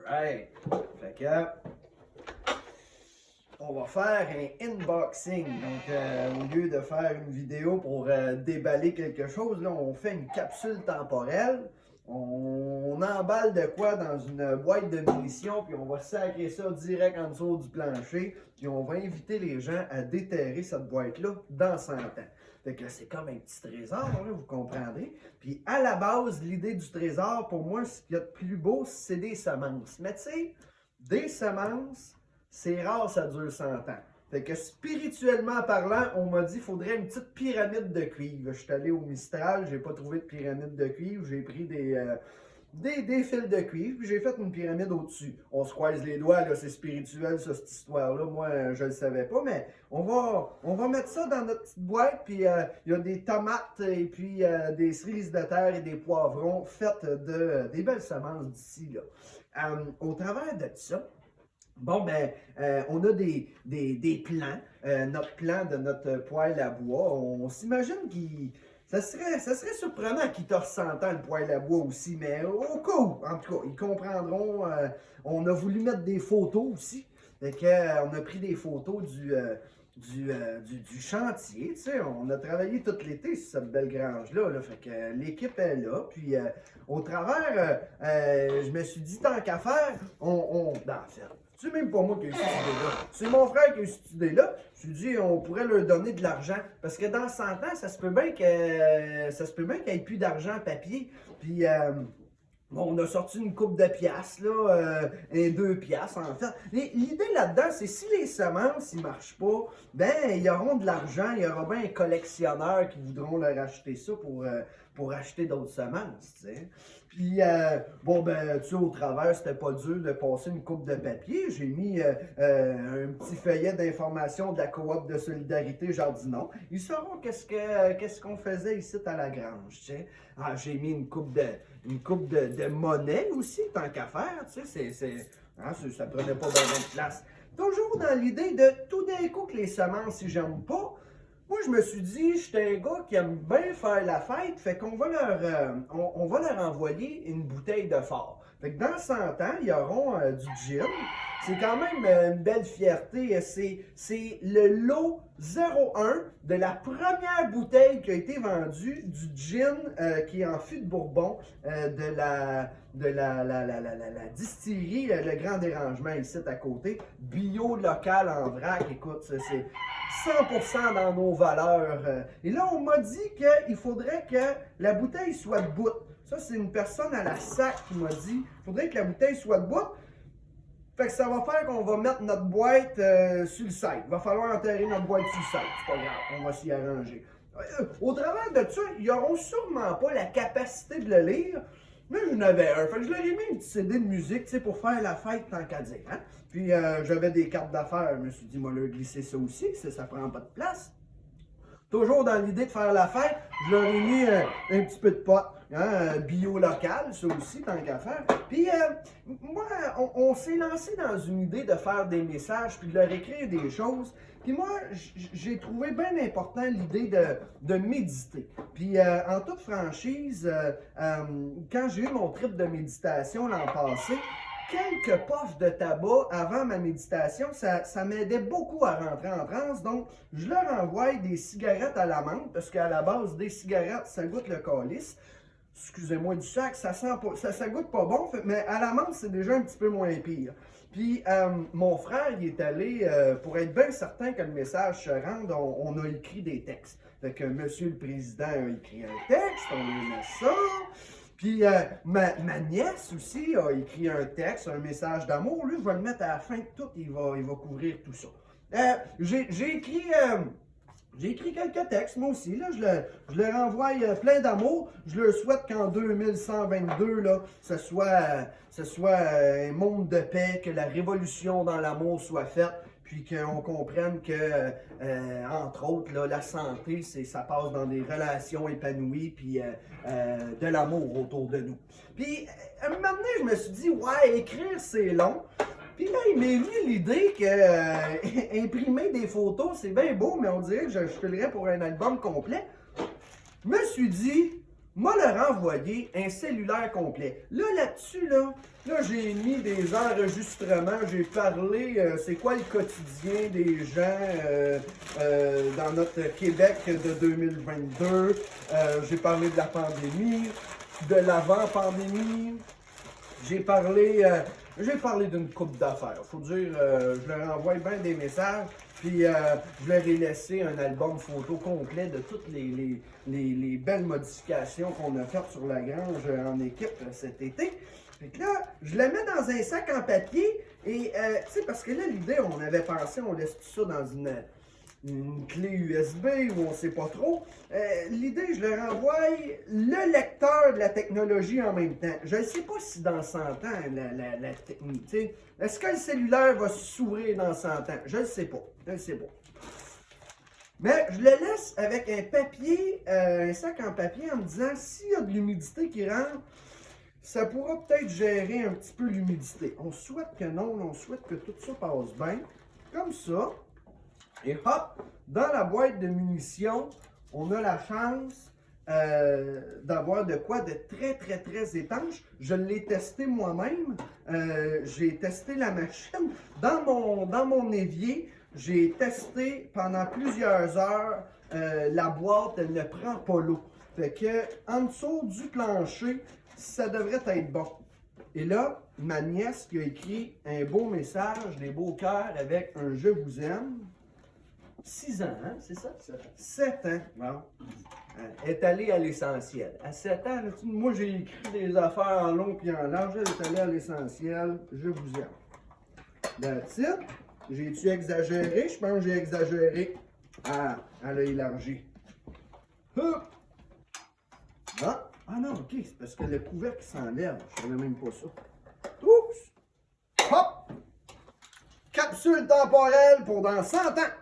Alright. Fait que on va faire un unboxing. Donc, au lieu de faire une vidéo pour déballer quelque chose, là, on fait une capsule temporelle. On emballe de quoi dans une boîte de munitions, puis on va sacrer ça direct en dessous du plancher, puis on va inviter les gens à déterrer cette boîte-là dans 100 ans. Fait que c'est comme un petit trésor, là, vous comprendrez. Puis à la base, l'idée du trésor, pour moi, ce qu'il y a de plus beau, c'est des semences. Mais tu sais, des semences, c'est rare, ça dure 100 ans. Fait que spirituellement parlant, on m'a dit qu'il faudrait une petite pyramide de cuivre. Je suis allé au Mistral, j'ai pas trouvé de pyramide de cuivre, j'ai pris des fils de cuivre, puis j'ai fait une pyramide au-dessus. On se croise les doigts, là, c'est spirituel, ça, cette histoire-là. Moi, je le savais pas, mais on va mettre ça dans notre petite boîte, puis il y a des tomates, et puis des cerises de terre et des poivrons faites des belles semences d'ici, là. Au travers de ça, bon, ben, on a des plans, notre plan de notre poêle à bois. On s'imagine qu'il. Ça serait surprenant qu'il torse 100 ans le poêle à bois aussi, mais au cas où, en tout cas, ils comprendront. On a voulu mettre des photos aussi. Fait que, on a pris des photos du chantier, tu sais, on a travaillé tout l'été sur cette belle grange-là, là, fait que l'équipe est là, puis au travers, je me suis dit, tant qu'à faire, ben, en fait, c'est même pas moi qui ai eu cette idée-là, c'est mon frère qui a eu cette idée-là, je me suis dit, on pourrait leur donner de l'argent, parce que dans 100 ans, ça se peut bien qu'il n'y ait plus d'argent papier, puis... bon, on a sorti une coupe de piastres, là, et 2 piastres en fait. L'idée là-dedans, c'est si les semences ne marchent pas, ben, ils auront de l'argent, il y aura bien un collectionneur qui voudront leur acheter ça pour acheter d'autres semences, tu sais. Puis, bon, ben, tu sais, au travers, c'était pas dur de passer une coupe de papier. J'ai mis un petit feuillet d'information de la coop de solidarité Jardinon. Ils sauront qu'est-ce qu'on faisait ici à la grange, tu sais. Ah, j'ai mis une coupe de monnaie aussi, tant qu'à faire, tu sais, ça prenait pas bien de place. Toujours dans l'idée de tout d'un coup que les semences, si j'aime pas, moi je me suis dit, j'étais un gars qui aime bien faire la fête, fait qu'on va on va leur envoyer une bouteille de fort. Fait que dans 100 ans, ils auront du gin. C'est quand même une belle fierté. C'est le lot 01 de la première bouteille qui a été vendue du gin qui est en fût de Bourbon de la distillerie Le Grand Dérangement ici à côté. Bio local en vrac. Écoute, c'est 100% dans nos valeurs. Et là, on m'a dit qu'il faudrait que la bouteille soit debout. Ça, c'est une personne à la SAC qui m'a dit il faudrait que la bouteille soit debout. Fait que ça va faire qu'on va mettre notre boîte sur le site. Il va falloir enterrer notre boîte sur le site. C'est pas grave, on va s'y arranger. Au travers de ça, ils n'auront sûrement pas la capacité de le lire, mais j'en avais un. Fait que je leur ai mis une petite CD de musique, tu sais, pour faire la fête tant qu'à dire. Hein? Puis j'avais des cartes d'affaires. Je me suis dit, moi, leur glisser ça aussi, ça prend pas de place. Toujours dans l'idée de faire la fête, je leur ai mis un petit peu de pot. Hein, bio local, ça aussi, tant qu'à faire. Puis, moi, on s'est lancé dans une idée de faire des messages, puis de leur écrire des choses. Puis moi, j'ai trouvé bien important l'idée de méditer. Puis, en toute franchise, quand j'ai eu mon trip de méditation l'an passé, quelques puffs de tabac avant ma méditation, ça m'aidait beaucoup à rentrer en transe. Donc, je leur envoie des cigarettes à la menthe, parce qu'à la base, des cigarettes, ça goûte le calice. Excusez-moi du sac, ça goûte pas bon, mais à la menthe, c'est déjà un petit peu moins pire. Puis, mon frère, il est allé, pour être bien certain que le message se rende, on a écrit des textes. Fait que Monsieur le Président a écrit un texte, on lui met ça. Puis ma nièce aussi a écrit un texte, un message d'amour. Lui, je vais le mettre à la fin de tout, il va couvrir tout ça. J'ai écrit quelques textes, moi aussi. Là, je leur envoie plein d'amour. Je leur souhaite qu'en 2122, là, ce soit un monde de paix, que la révolution dans l'amour soit faite, puis qu'on comprenne que, entre autres, là, la santé, ça passe dans des relations épanouies, puis de l'amour autour de nous. Puis, à un moment donné, je me suis dit, ouais, écrire, c'est long. Puis là, il m'est venu l'idée que imprimer des photos, c'est bien beau, mais on dirait que je filerais pour un album complet. Je me suis dit, m'a leur envoyé un cellulaire complet. Là-dessus, j'ai mis des enregistrements, j'ai parlé, c'est quoi le quotidien des gens dans notre Québec de 2022. J'ai parlé de la pandémie, de l'avant-pandémie. J'ai parlé d'une coupe d'affaires. Faut dire, je leur envoie bien des messages. Puis je leur ai laissé un album photo complet de toutes les belles modifications qu'on a faites sur la grange en équipe cet été. Fait que là, je la mets dans un sac en papier et, tu sais, parce que là, l'idée, on avait pensé, on laisse tout ça dans une clé USB ou on sait pas trop. L'idée, je leur envoie le lecteur de la technologie en même temps. Je ne sais pas si dans 100 ans, la technique, tu sais, est-ce que le cellulaire va s'ouvrir dans 100 ans? Je ne sais pas. Je ne sais pas. Mais je le laisse avec un papier, un sac en papier en me disant, s'il y a de l'humidité qui rentre, ça pourra peut-être gérer un petit peu l'humidité. On souhaite que non, on souhaite que tout ça passe bien. Comme ça. Et hop, dans la boîte de munitions, on a la chance d'avoir de quoi de très étanche. Je l'ai testé moi-même. J'ai testé la machine. Dans mon évier, j'ai testé pendant plusieurs heures. La boîte, elle ne prend pas l'eau. Fait que en dessous du plancher, ça devrait être bon. Et là, ma nièce qui a écrit un beau message, des beaux cœurs avec un « Je vous aime ». 6 ans, hein, c'est ça? 7 ans. Bon. Elle est allée à l'essentiel. À 7 ans, là, moi j'ai écrit des affaires en long et en large. Elle est allée à l'essentiel. Je vous aime. That's it. J'ai-tu exagéré? Je pense que j'ai exagéré. Ah, elle a élargi. Hop! Ah, non, ok, c'est parce que le couvercle s'enlève. Je ne savais même pas ça. Oups! Hop! Capsule temporelle pour dans 100 ans.